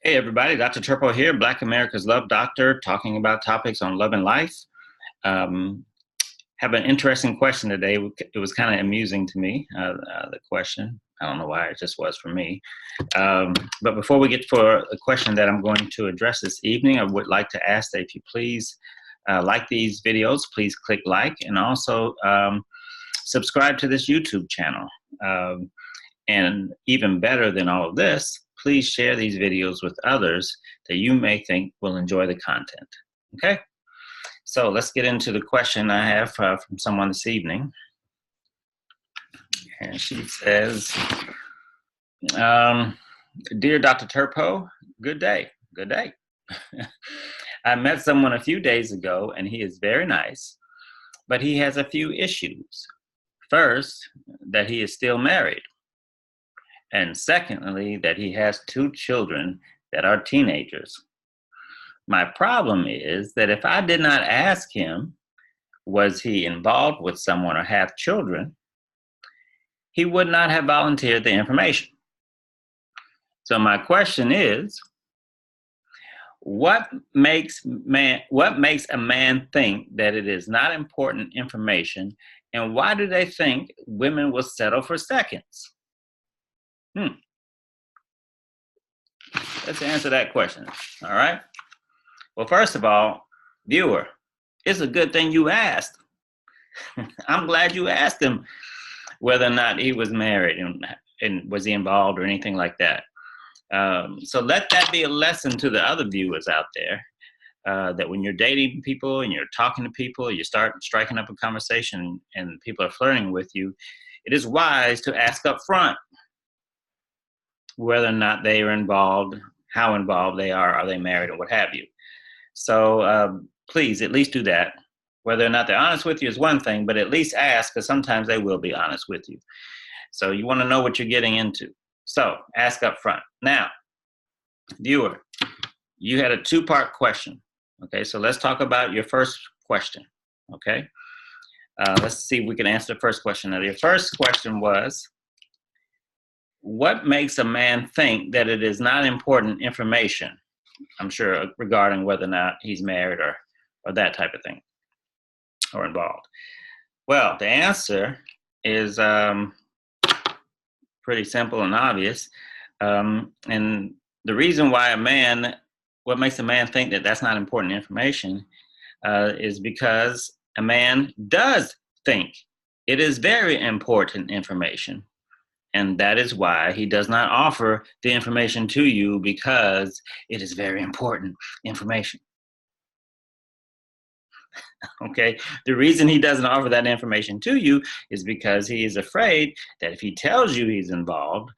Hey everybody, Dr. Turpeau here, Black America's Love Doctor, talking about topics on love and life. Um, have an interesting question today. It was kind of amusing to me, the question. I don't know why, it just was for me. But before we get for the question that I'm going to address this evening, I would like to ask that if you please like these videos, please click like, and also subscribe to this YouTube channel. And even better than all of this, please share these videos with others that you may think will enjoy the content. Okay? So let's get into the question I have from someone this evening. And she says, Dear Dr. Turpeau, good day. Good day. I met someone a few days ago and he is very nice, but he has a few issues. First, that he is still married. And secondly, that he has two children that are teenagers. My problem is that if I did not ask him, was he involved with someone or have children, he would not have volunteered the information. So my question is, what makes a man think that it is not important information, and why do they think women will settle for seconds? Let's answer that question. All right. Well, first of all, viewer, it's a good thing you asked. I'm glad you asked him whether or not he was married and was he involved or anything like that. So let that be a lesson to the other viewers out there, that when you're dating people and you're talking to people, you start striking up a conversation and people are flirting with you, it is wise to ask up front whether or not they are involved, how involved they are they married, or what have you. So please at least do that. Whether or not they're honest with you is one thing, but at least ask, because sometimes they will be honest with you. So you want to know what you're getting into. So ask up front. Now, viewer, you had a two-part question. Okay, so let's talk about your first question. Okay, let's see if we can answer the first question. Now, your first question was, what makes a man think that it is not important information? I'm sure regarding whether or not he's married or that type of thing, or involved. Well, the answer is pretty simple and obvious. And the reason why what makes a man think that that's not important information is because a man does think it is very important information. And that is why he does not offer the information to you, because it is very important information. Okay, the reason he doesn't offer that information to you is because he is afraid that if he tells you he's involved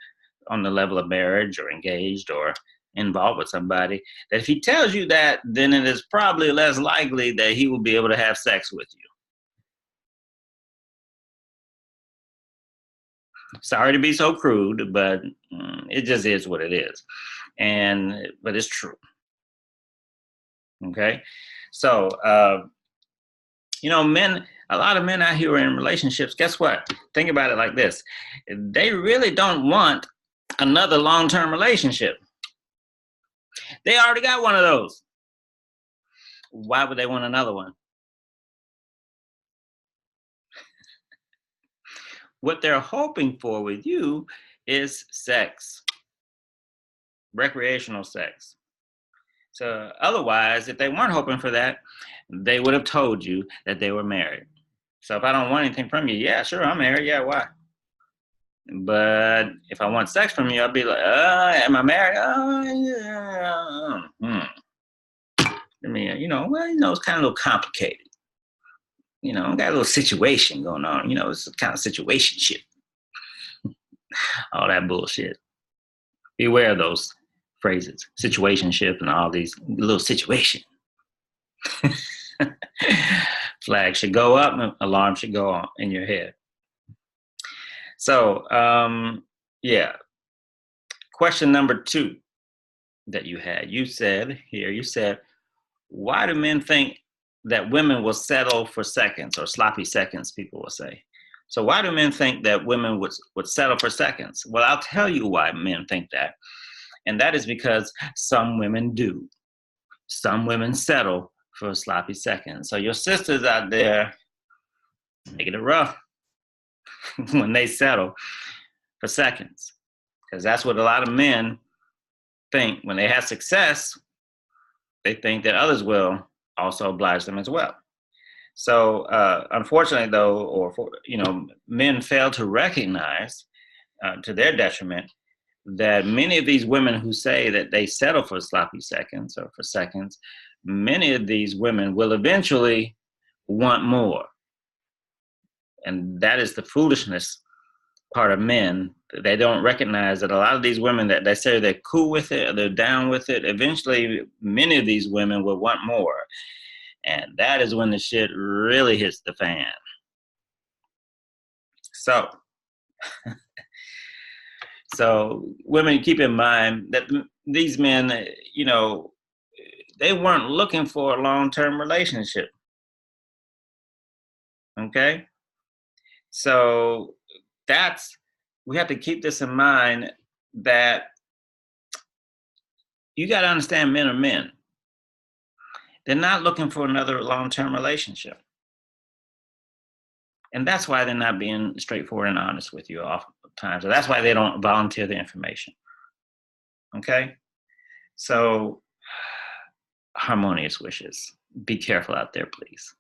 on the level of marriage or engaged or involved with somebody, that if he tells you that, then it is probably less likely that he will be able to have sex with you. Sorry to be so crude, but it just is what it is. But it's true. Okay, so a lot of men out here in relationships, guess what? Think about it like this. They really don't want another long-term relationship. They already got one of those. Why would they want another one? What they're hoping for with you is sex, recreational sex. So otherwise, if they weren't hoping for that, they would have told you that they were married. So if I don't want anything from you, yeah, sure, I'm married. Yeah, why? But if I want sex from you, I'll be like, am I married? Yeah. I mean, it's kind of a little complicated. Got a little situation going on. It's a kind of situationship. All that bullshit. Beware of those phrases, situationship and all these little situation. Flag should go up, alarm should go on in your head. So, yeah. Question number 2 that you had, you said, why do men think that women will settle for seconds, or sloppy seconds, people will say? So why do men think that women would settle for seconds? Well, I'll tell you why men think that. And that is because some women do. Some women settle for a sloppy second. So your sisters out there making it rough when they settle for seconds. Because that's what a lot of men think. When they have success, they think that others will also oblige them as well. So unfortunately, though, men fail to recognize, to their detriment, that many of these women who say that they settle for sloppy seconds or for seconds, many of these women will eventually want more. And that is the foolishness part of men. They don't recognize that a lot of these women that they say they're cool with it, or they're down with it, eventually many of these women will want more. And that is when the shit really hits the fan. So women, keep in mind that these men, they weren't looking for a long-term relationship. Okay? So we have to keep this in mind, that you got to understand men are men. They're not looking for another long-term relationship. And that's why they're not being straightforward and honest with you oftentimes. So that's why they don't volunteer the information. Okay? So, harmonious wishes. Be careful out there, please.